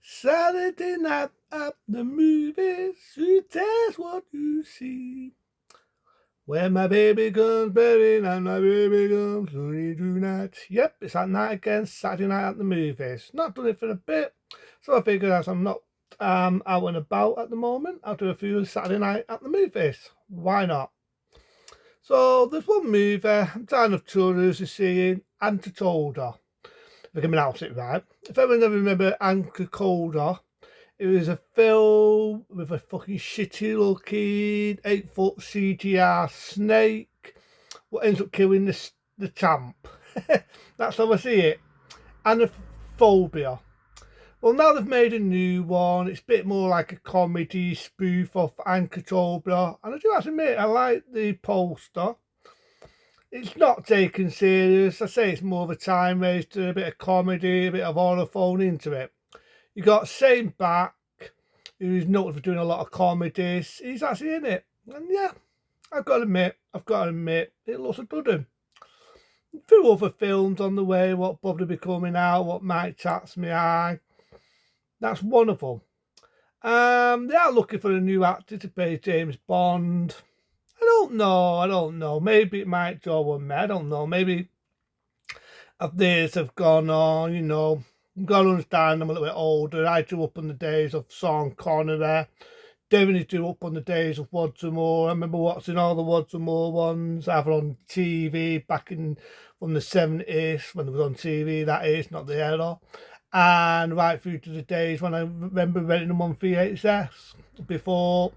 Saturday night at the movies, who cares what you see? When my baby comes, baby, and my baby comes only tonight. Yep, it's that night again, Saturday night at the movies. Not done it for a bit, so I figured as I'm not out and about at the moment, I'll do a few Saturday night at the movies. Why not? So there's one movie I'm tired of tourists are seeing, Anticolda. If I can pronounce it right. If anyone ever remember Anticolda, it was a film with a fucking shitty looking 8 foot CGI snake what ends up killing the champ. That's how I see it. Anaphobia. Well, now they've made a new one. It's a bit more like a comedy spoof of Anchortobia. And I do have to admit, I like the poster. It's not taken serious. I say it's more of a time waster, a bit of comedy, a bit of horror thrown into it. You got Shane back, who's noted for doing a lot of comedies. He's actually in it. And yeah, I've got to admit, it looks a good one. A few other films on the way, what probably be coming out, what might catch me eye. That's one of them. They are looking for a new actor to play James Bond. I don't know. Maybe it might go on me. I don't know. Maybe as days have gone on, I'm going to understand I'm a little bit older. I grew up on the days of Sean Connery. Definitely grew up on the days of Wads and Moore. I remember watching all the Wads and Moore ones, either on TV back in from the 70s, when it was on TV, that is, not the era. And right through to the days when I remember renting them on VHS before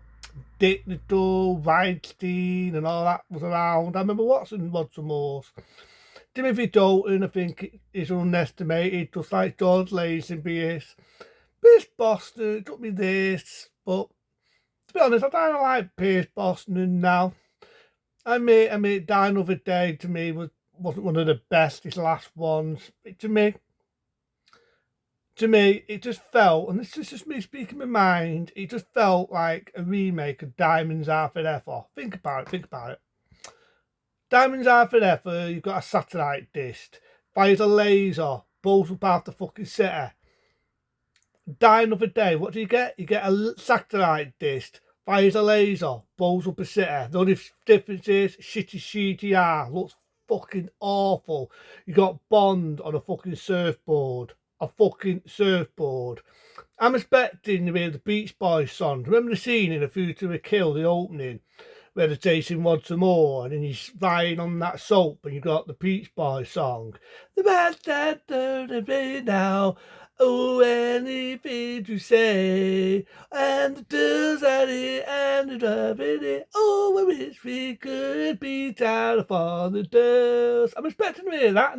Dick the Dull, Weinstein, and all that was around. I remember watching Wads and Moores. Timothy Dalton, I think, is underestimated, just like George Lazenby is. Pierce Boston, it took me this, but to be honest, I don't like Pierce Boston now. I mean, Die Another Day to me wasn't one of the best, his last ones. To me, it just felt, and this is just me speaking my mind, it just felt like a remake of Diamonds Are Forever. Think about it. Diamonds Are Forever, you've got a satellite dish, fires a laser, blows up half the fucking city. Die Another Day, what do you get? You get a satellite dish, fires a laser, blows up a city. The only difference is shitty CGI, looks fucking awful. You got Bond on a fucking surfboard. I'm expecting to hear the Beach Boys song. Remember the scene in A View to a Kill, the opening, where they're chasing Roger Moore and then he's flying on that soap and you've got the Beach Boys song. The man that don't be now. Oh, anything to say, and the does at it, and the driving it. Oh, I wish we could be down for the dust. I'm expecting to hear that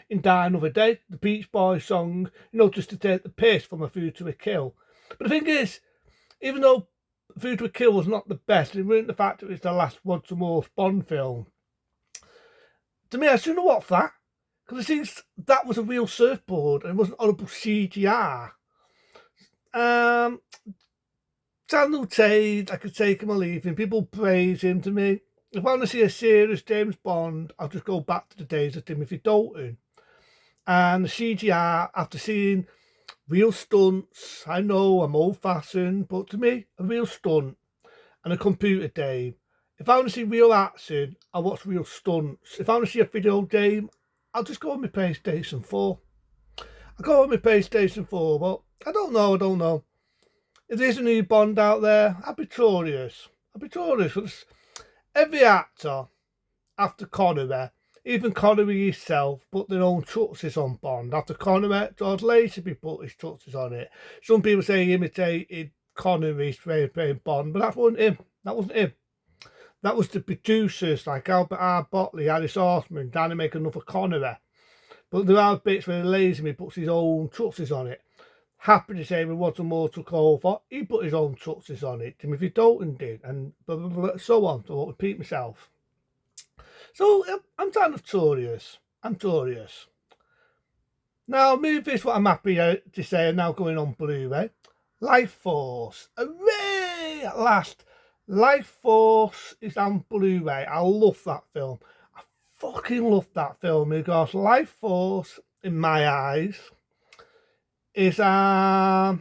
in Die Another Day, the Beach Boys song, just to take the piss from A View to a Kill. But the thing is, even though A View to a Kill was not the best, it wasn't the fact it was the last Roger Moore Bond film. To me, I shouldn't have watched that. Because it seems that was a real surfboard and it wasn't horrible CGI. Daniel Craig, I could take him or leave him. People praise him. To me, if I want to see a serious James Bond, I'll just go back to the days of Timothy Dalton. And the CGI, after seeing real stunts, I know I'm old-fashioned, but to me, a real stunt and a computer game. If I want to see real action, I'll watch real stunts. If I want to see a video game, I'll just go on my PlayStation 4. I'll go on my PlayStation 4, but I don't know. If there's a new Bond out there, I'd be curious. Because every actor, after Connery, even Connery himself, put their own touches on Bond. After Connery, George Lazenby put his touches on it. Some people say he imitated Connery's playing Bond, but that wasn't him. That was the producers like Albert R. Botley, Harris Horseman, trying to make another Connery. But there are bits where Lazenby puts his own touches on it. Happy to say when Roger Moore took over, he put his own touches on it. Timothy Dalton did, and blah, blah, blah, so on. So I won't repeat myself. So I'm kind of curious. Now, movies, what I'm happy to say, are now going on Blu-ray. Life Force. Hooray! At last. Life Force is on Blu-ray. I love that film. I fucking love that film because Life Force, in my eyes, is a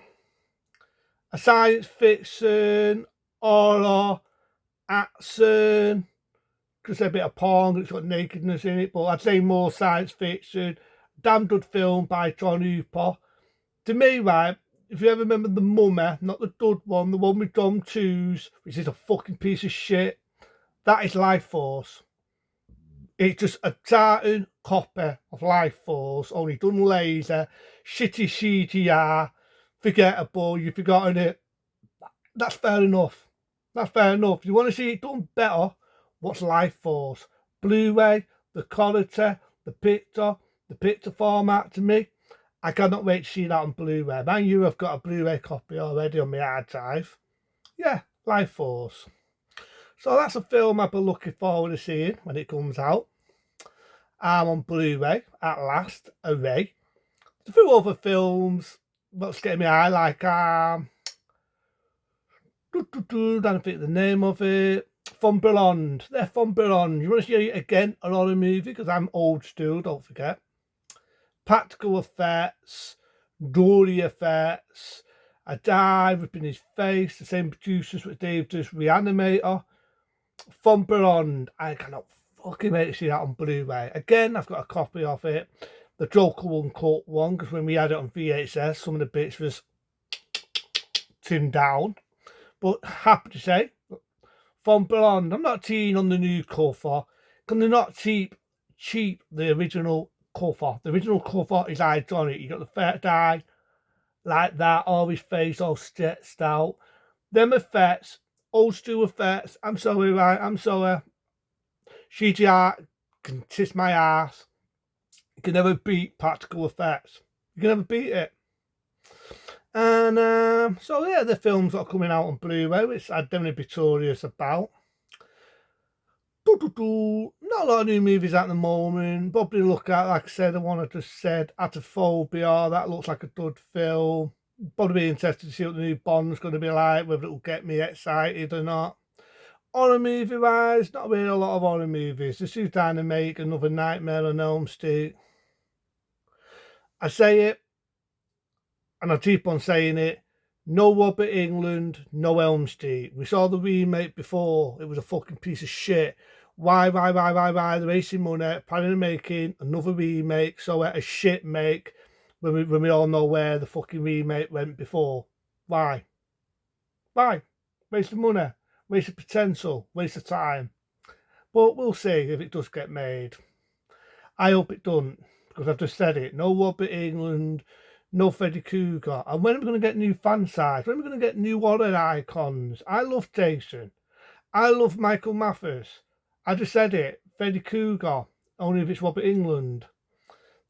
science fiction, horror, action, because there's a bit of porn, it's got nakedness in it, but I'd say more science fiction. Damn good film by John Hooper. To me, right, if you ever remember The Mummy, not the dud one, the one with Tom Cruise, which is a fucking piece of shit, that is Life Force. It's just a tartan copy of Life Force, only done laser, shitty CGI, forgettable, you've forgotten it. That's fair enough. That's fair enough. If you want to see it done better, watch Life Force. Blu-ray, the quality, the picture format to me. I cannot wait to see that on Blu-ray. Man, you have got a Blu-ray copy already on my hard drive. Yeah, Life Force. So that's a film I've been looking forward to seeing when it comes out. I'm on Blu-ray at last. Hooray. A few other films that's getting me eye, like I don't think the name of it. From Beyond. They're From Beyond. You want to see it again, a horror movie? Because I'm old school, don't forget. Practical effects, gory effects, a guy ripping his face, the same producers with Dave does Reanimator. From Beyond, I cannot fucking wait to see that on Blu-ray. Again, I've got a copy of it. The Joker Uncut one, because when we had it on VHS, some of the bits was trimmed down. But happy to say, From Beyond, I'm not keen on the new cover. Can they not cheap the original cover? The original cover is iconic. You got the fat guy like that, all his face all stretched out. Them effects, old school effects. I'm sorry, right? I'm sorry. CGI can kiss my ass. You can never beat practical effects. You can never beat it. And so yeah, the films that are coming out on Blu-ray, which I'd definitely be curious about. Not a lot of new movies at the moment. Probably look at, like I said, the one I just said, Atophobia. That looks like a good film. Probably be interested to see what the new Bond's going to be like, whether it'll get me excited or not. Horror movie wise, not really a lot of horror movies. This is trying to make another Nightmare on Elm Street. I say it, and I keep on saying it. No Robert England, no Elm Street. We saw the remake before. It was a fucking piece of shit. Why? They're wasting money, planning on making another remake, so a shit make, when we all know where the fucking remake went before. Why? Waste of money, waste of potential, waste of time. But we'll see if it does get made. I hope it doesn't, because I've just said it. No Robert England, no Freddy Krueger. And when are we going to get new fan size? When are we going to get new horror icons? I love Jason. I love Michael Mathers. I just said it. Freddy Krueger, only if it's Robert England.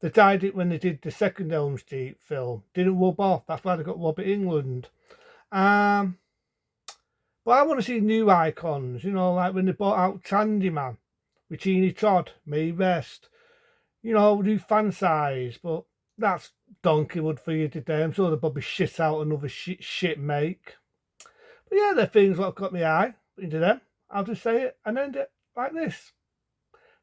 They died it when they did the second Elm Street film. Didn't rub off. That's why they got Robert England. But I want to see new icons. You know, like when they brought out Candyman with Teeny Todd, May Rest. You know, new fan size. But that's Donkeywood for you today. I'm sure they'll probably shit out another shit make. But yeah, they're things that got my eye into them. I'll just say it and end it like this.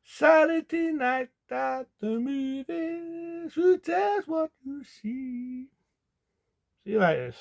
Saturday night at the movies, who tells what you see? See you later.